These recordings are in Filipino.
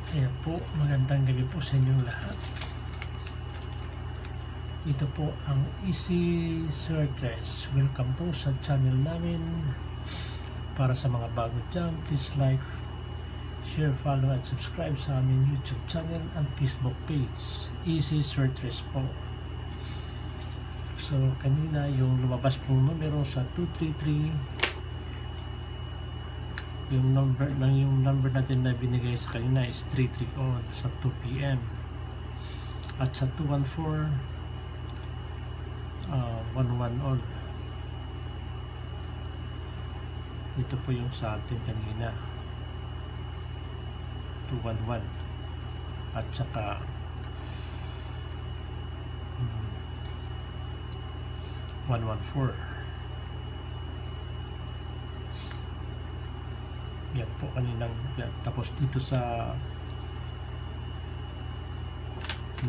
Kaya po, magandang gabi po sa inyong lahat. Ito po ang Easy Searches. Welcome po sa channel namin. Para sa mga bago dyan, please like, share, follow, and subscribe sa aming YouTube channel and Facebook page. Easy Searches po. So, kanina yung lumabas pong numero sa 233, yung number natin na binigay sa kanina is 33 on sa 2 p.m. at sa 214 11 on. Ito po yung sa atin kanina 211 at saka 114. Yan po kaninang yan. Tapos dito sa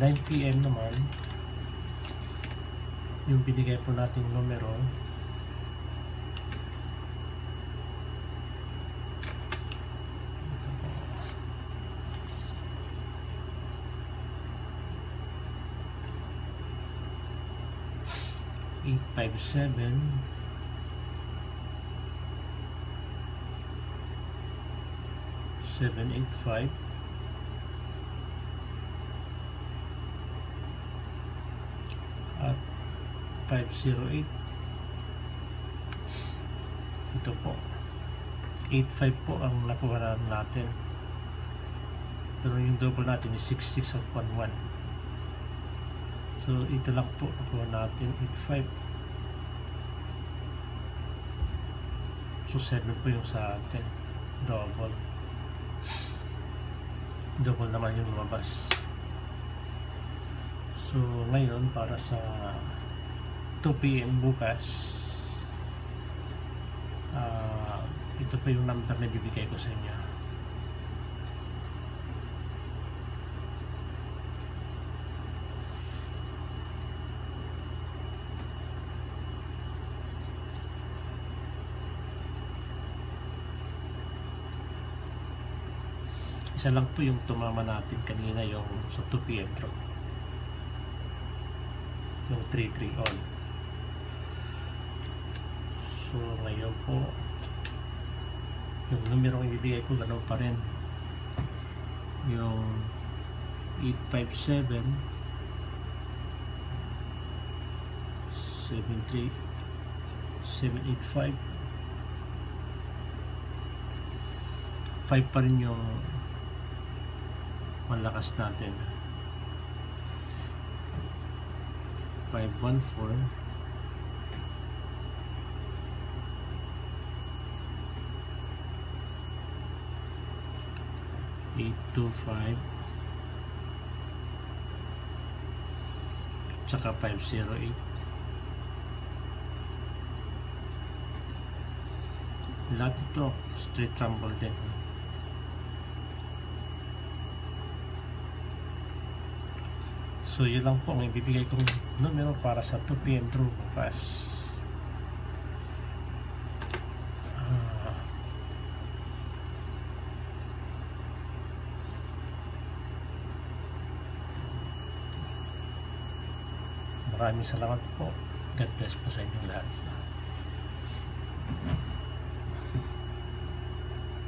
9 p.m. naman yung binigay po nating numero ito po 857 785 at 508. Ito po 85 po ang nakuha natin, pero yung double natin is 66 at 11. So ito lang po nakuha natin 85. So 7 po yung sa atin double naman yung lumabas. So ngayon para sa 2 p.m. bukas, ito pa yung number na bibigay ko sa inyo. Isa lang po yung tumama natin kanina, yung sa 2 p.m. drop, yung 33 on. So ngayon po yung numero yung ibibigay ko ganoon pa rin, yung 857 73 785 5 pa rin yung malakas natin. 514 825 tsaka 508. Lahat ito straight rumble din. So yun lang po ang ibibigay kong numero para sa 2 p.m. draw bukas. Maraming salamat po. God bless po sa inyong lahat.